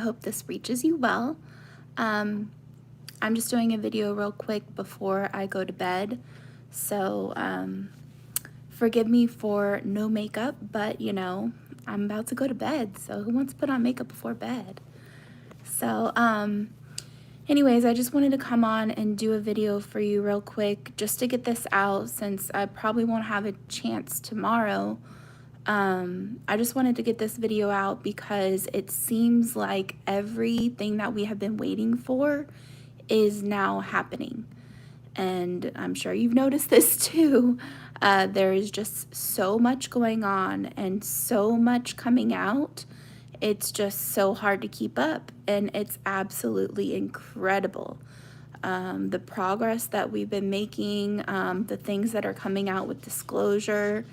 hope this reaches you well. I'm just doing a video real quick before I go to bed. So forgive me for no makeup, but you know, I'm about to go to bed. So who wants to put on makeup before bed? So anyways, I just wanted to come on and do a video for you real quick just to get this out since I probably won't have a chance tomorrow. I just wanted to get this video out because it seems like everything that we have been waiting for is now happening. And I'm sure you've noticed this too. There is just so much going on and so much coming out. It's just so hard to keep up, and it's absolutely incredible. The progress that we've been making, the things that are coming out with disclosure.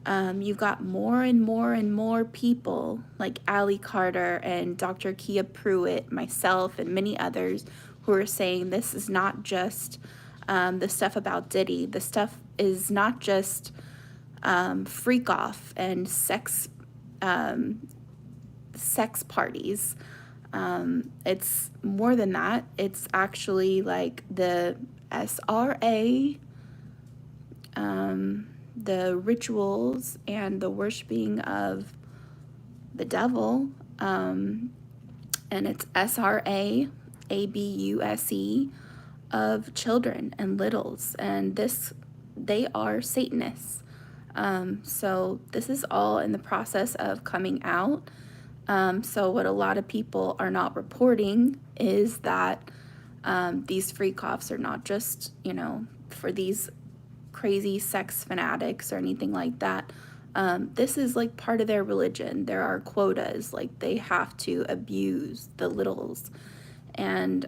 You've got more and more and more people like Allie Carter and Dr. Kia Pruitt, myself, and many others who are saying this is not just the stuff about Diddy. The stuff is not just freak off and sex parties. It's more than that. It's actually like the SRA, the rituals and the worshiping of the devil, and it's SRA, ABUSE, of children and littles, and they are Satanists. So this is all in the process of coming out. So what a lot of people are not reporting is that these freak-offs are not just, you know, for these crazy sex fanatics or anything like that. This is like part of their religion. There are quotas, like they have to abuse the littles, and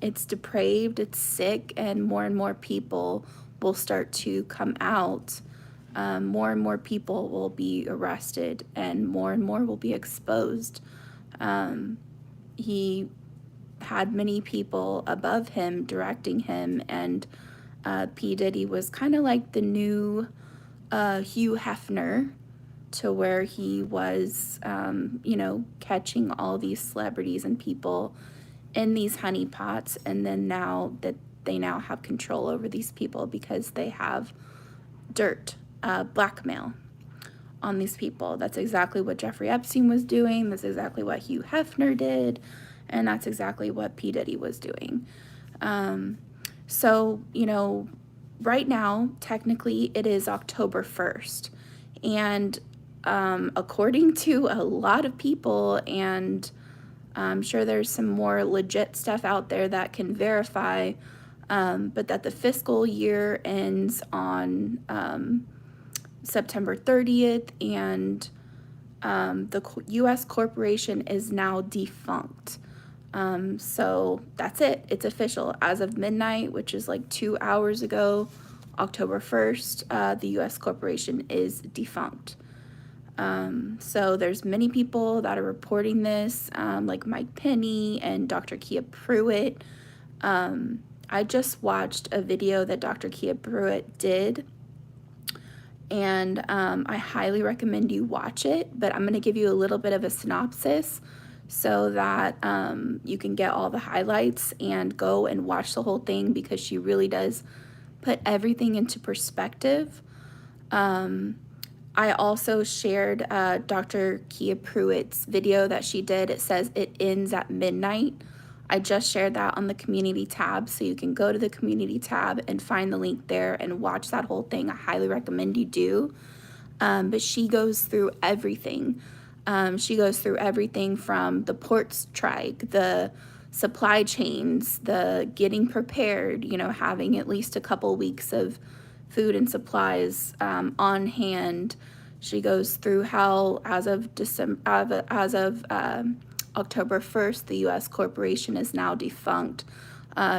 it's depraved, it's sick, and more people will start to come out. More and more people will be arrested, and more will be exposed. He had many people above him directing him, and P. Diddy was kind of like the new Hugh Hefner, to where he was, you know, catching all these celebrities and people in these honeypots, and then now that they now have control over these people because they have dirt, blackmail on these people. That's exactly what Jeffrey Epstein was doing. That's exactly what Hugh Hefner did, and that's exactly what P. Diddy was doing. So, you know, right now, technically, it is October 1st. And according to a lot of people, and I'm sure there's some more legit stuff out there that can verify, but that the fiscal year ends on September 30th, and the U.S. corporation is now defunct. So that's it. It's official. As of midnight, which is like 2 hours ago, October 1st, the U.S. corporation is defunct. So there's many people that are reporting this, like Mike Penny and Dr. Kia Pruitt. I just watched a video that Dr. Kia Pruitt did, and I highly recommend you watch it, but I'm going to give you a little bit of a synopsis so that you can get all the highlights and go and watch the whole thing, because she really does put everything into perspective. I also shared Dr. Kia Pruitt's video that she did. It says it ends at midnight. I just shared that on the community tab, so you can go to the community tab and find the link there and watch that whole thing. I highly recommend you do. But she goes through everything. She goes through everything from the port strike, the supply chains, the getting prepared, you know, having at least a couple weeks of food and supplies on hand. She goes through how, as of October 1st, the U.S. corporation is now defunct.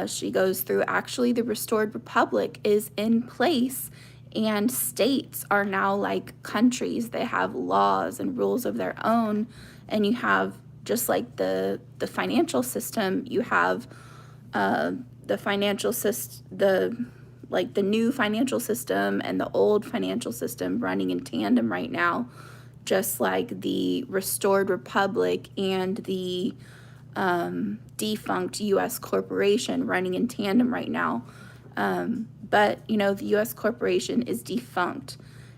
She goes through actually the restored republic is in place, and states are now like countries. They have laws and rules of their own, and you have, just like the financial system, you have the financial system, the new financial system and the old financial system running in tandem right now just like the Restored Republic and the defunct U.S. corporation running in tandem right now. But, you know, the U.S. corporation is defunct.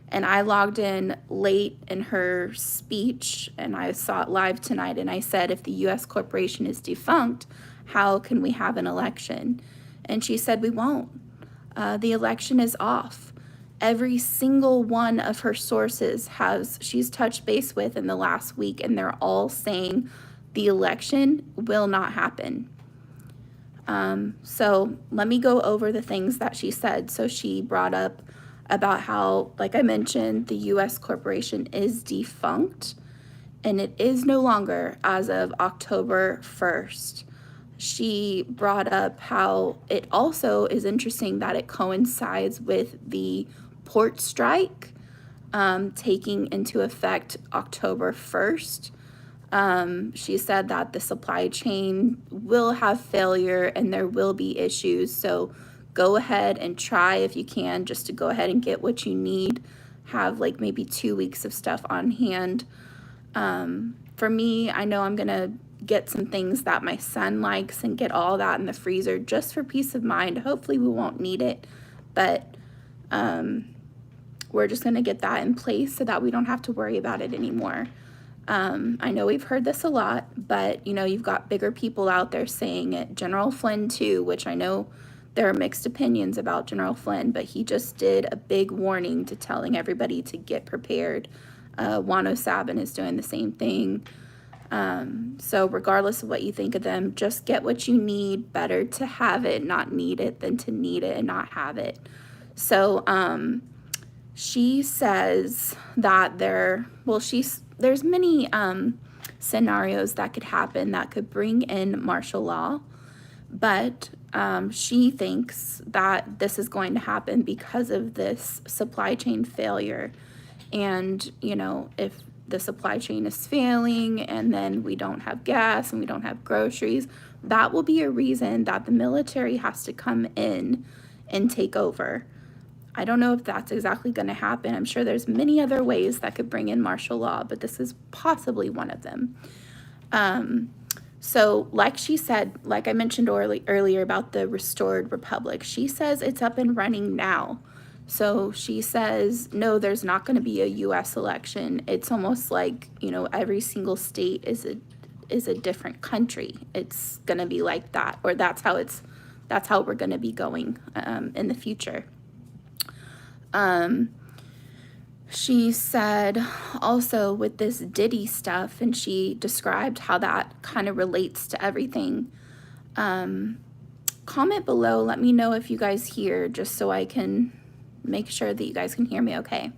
And I logged in late in her speech, and I saw it live tonight, and I said, if the U.S. corporation is defunct, how can we have an election? And she said, we won't. The election is off. Every single one of her sources she's touched base with in the last week, and they're all saying the election will not happen. So let me go over the things that she said. So she brought up about how, like I mentioned, the U.S. corporation is defunct, and it is no longer as of October 1st. She brought up how it also is interesting that it coincides with the port strike taking into effect October 1st. She said that the supply chain will have failure and there will be issues. So go ahead and try, if you can, just to go ahead and get what you need. Have like maybe 2 weeks of stuff on hand. For me, I know I'm going to get some things that my son likes and get all that in the freezer just for peace of mind. Hopefully we won't need it, but we're just going to get that in place so that we don't have to worry about it anymore. I know we've heard this a lot, but you know, you've got bigger people out there saying it. General Flynn too, which I know there are mixed opinions about General Flynn, but he just did a big warning to telling everybody to get prepared. Wano Sabin is doing the same thing. So regardless of what you think of them, just get what you need. Better to have it, not need it, than to need it and not have it. So she says that there's many scenarios that could happen that could bring in martial law, but she thinks that this is going to happen because of this supply chain failure. And, you know, if the supply chain is failing and then we don't have gas and we don't have groceries, that will be a reason that the military has to come in and take over. I don't know if that's exactly going to happen. I'm sure there's many other ways that could bring in martial law, but this is possibly one of them. So like she said, like I mentioned earlier about the Restored Republic, she says it's up and running now. So she says, no, there's not going to be a U.S. election. It's almost like, you know, every single state is a different country. It's going to be like that, or that's how we're going to be going in the future. She said also with this Diddy stuff, and she described how that kind of relates to everything. Comment below, let me know if you guys hear, just so I can make sure that you guys can hear me okay.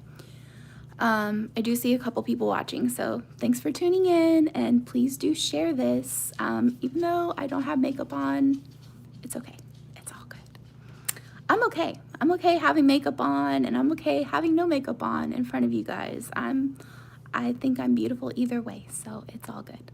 I do see a couple people watching, so thanks for tuning in, and please do share this. Even though I don't have makeup on, it's okay. It's all good. I'm okay. I'm okay having makeup on, and I'm okay having no makeup on in front of you guys. I think I'm beautiful either way, so it's all good.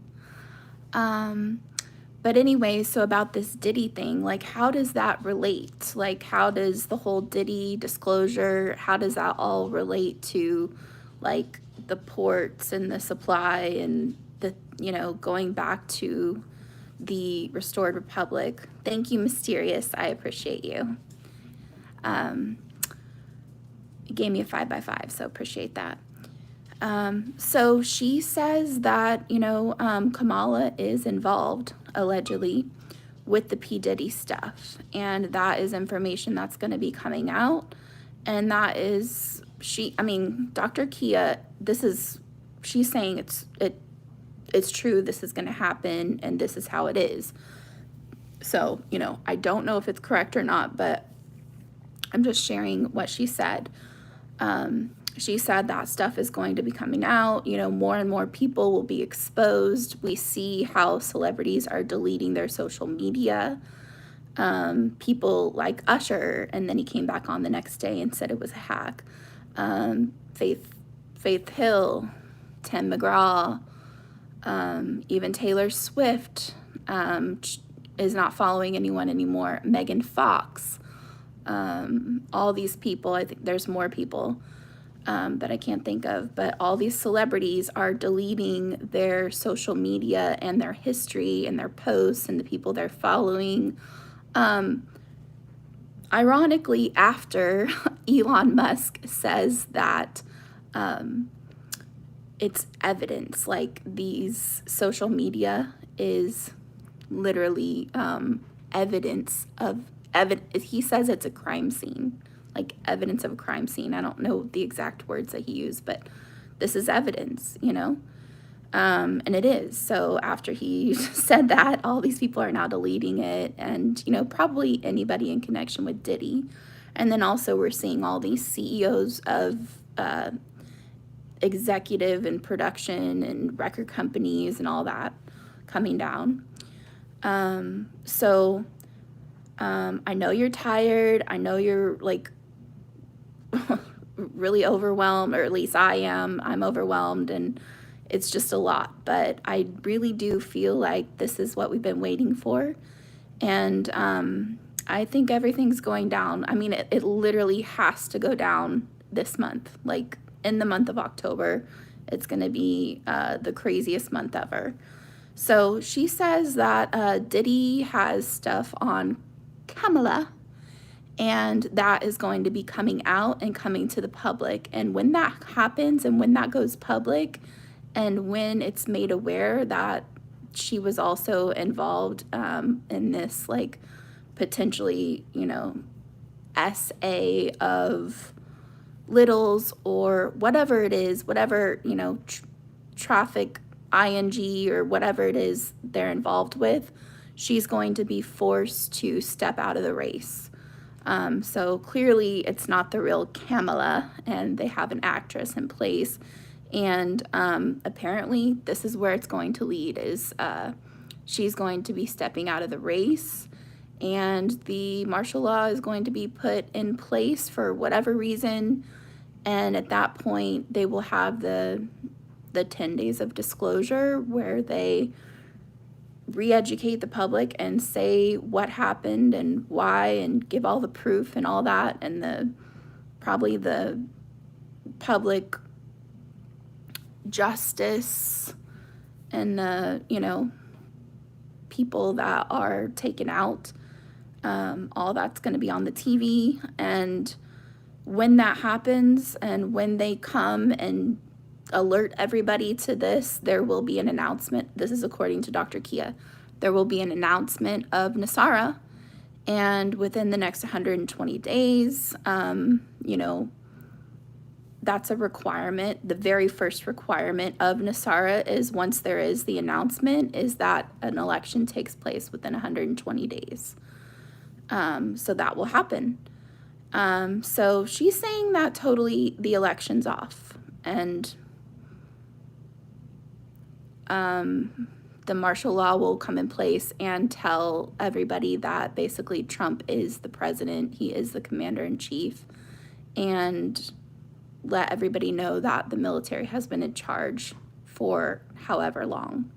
But anyway, so about this Diddy thing, like how does that relate? Like how does the whole Diddy disclosure, how does that all relate to like the ports and the supply and the, you know, going back to the Restored Republic? Thank you, Mysterious. I appreciate you. It gave me a 5x5, so appreciate that. So she says that, you know, Kamala is involved, allegedly, with the P. Diddy stuff. And that is information that's going to be coming out. And that is, Dr. Kia, she's saying it's true, this is going to happen, and this is how it is. So, you know, I don't know if it's correct or not, but I'm just sharing what she said. She said that stuff is going to be coming out. You know, more and more people will be exposed. We see how celebrities are deleting their social media. People like Usher, and then he came back on the next day and said it was a hack. Faith Hill, Tim McGraw, even Taylor Swift is not following anyone anymore. Megan Fox, all these people, I think there's more people. that I can't think of, but all these celebrities are deleting their social media and their history and their posts and the people they're following. Ironically, after Elon Musk says that it's evidence, like these social media is literally evidence of he says it's a crime scene, like evidence of a crime scene. I don't know the exact words that he used, but this is evidence, you know? And it is. So after he said that, all these people are now deleting it, and, you know, probably anybody in connection with Diddy. And then also we're seeing all these CEOs of executive and production and record companies and all that coming down. I know you're tired. I know you're like really overwhelmed, or at least I am. I'm overwhelmed, and it's just a lot. But I really do feel like this is what we've been waiting for. And I think everything's going down. I mean, it literally has to go down this month. Like in the month of October, it's going to be the craziest month ever. So she says that Diddy has stuff on Kamala, and that is going to be coming out and coming to the public. And when that happens and when that goes public, and when it's made aware that she was also involved in this, like, potentially, you know, SA of littles or whatever it is, whatever, you know, traffic ing or whatever it is they're involved with, she's going to be forced to step out of the race. So clearly it's not the real Kamala, and they have an actress in place. And apparently this is where it's going to lead, is she's going to be stepping out of the race, and the martial law is going to be put in place for whatever reason. And at that point, they will have the 10 days of disclosure where they re-educate the public and say what happened and why, and give all the proof and all that, and probably the public justice and you know, people that are taken out, all that's going to be on the TV. And when that happens, and when they come and alert everybody to this, there will be an announcement. This is according to Dr. Kia. There will be an announcement of Nasara, and within the next 120 days, you know, that's a requirement. The very first requirement of Nasara is, once there is the announcement, is that an election takes place within 120 days. So that will happen. So she's saying that totally the election's off, and the martial law will come in place and tell everybody that basically Trump is the president, he is the commander-in-chief, and let everybody know that the military has been in charge for however long.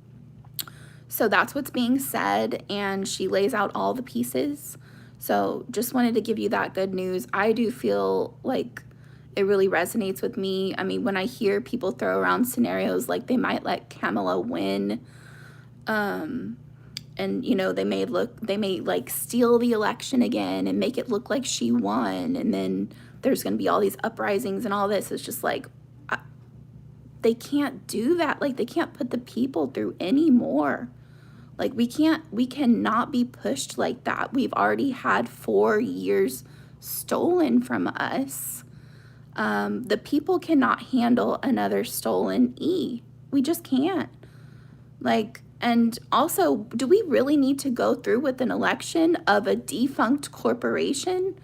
So that's what's being said, and she lays out all the pieces. So just wanted to give you that good news. I do feel like it really resonates with me. I mean, when I hear people throw around scenarios like they might let Kamala win, and, you know, they may like steal the election again and make it look like she won, and then there's going to be all these uprisings and all this. It's just like, they can't do that. Like, they can't put the people through any more. Like, we cannot be pushed like that. We've already had 4 years stolen from us. The people cannot handle another stolen E. We just can't. Like, and also, do we really need to go through with an election of a defunct corporation?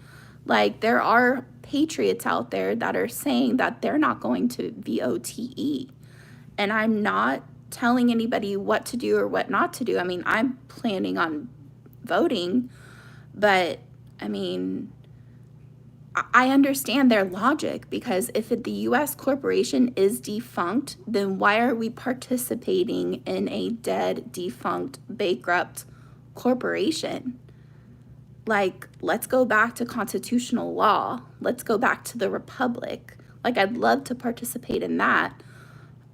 Like, there are patriots out there that are saying that they're not going to VOTE. And I'm not telling anybody what to do or what not to do. I mean, I'm planning on voting, but I mean, I understand their logic, because if the U.S. corporation is defunct, then why are we participating in a dead, defunct, bankrupt corporation? Like, let's go back to constitutional law. Let's go back to the republic. Like, I'd love to participate in that,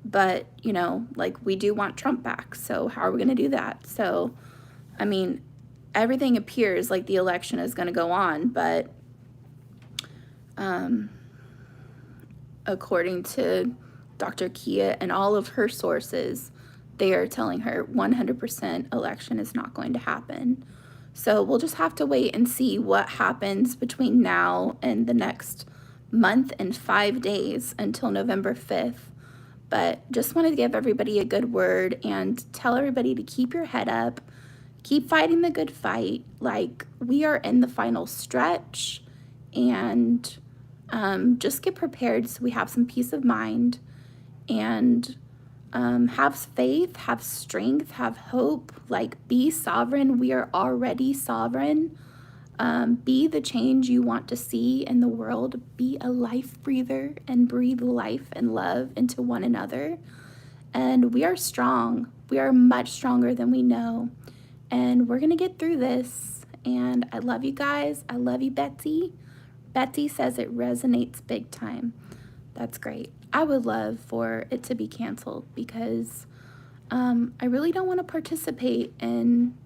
but, you know, like, we do want Trump back. So how are we going to do that? So, I mean, everything appears like the election is going to go on, but according to Dr. Kia and all of her sources, they are telling her 100% election is not going to happen. So we'll just have to wait and see what happens between now and the next month and 5 days until November 5th. But just wanted to give everybody a good word and tell everybody to keep your head up, keep fighting the good fight. Like, we are in the final stretch, and just get prepared so we have some peace of mind, and have faith, have strength, have hope. Like, be sovereign. We are already sovereign. Be the change you want to see in the world. Be a life breather and breathe life and love into one another. And we are strong. We are much stronger than we know. And we're going to get through this. And I love you guys. I love you, Betsy. Betsy says it resonates big time. That's great. I would love for it to be canceled because I really don't want to participate in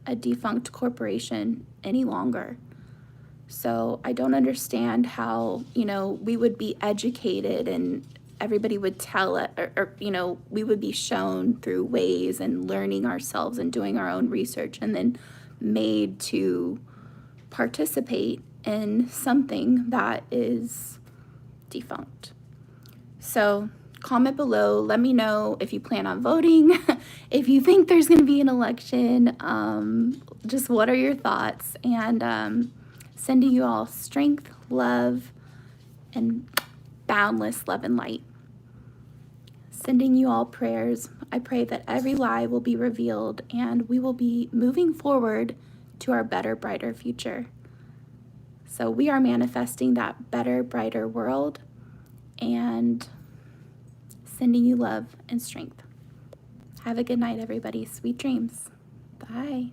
a defunct corporation any longer. So I don't understand how, you know, we would be educated and everybody would tell it, or you know, we would be shown through ways and learning ourselves and doing our own research and then made to participate in something that is defunct. So comment below. Let me know if you plan on voting, if you think there's going to be an election, just what are your thoughts, and sending you all strength, love, and boundless love and light. Sending you all prayers. I pray that every lie will be revealed and we will be moving forward to our better, brighter future. So we are manifesting that better, brighter world, and sending you love and strength. Have a good night, everybody. Sweet dreams. Bye.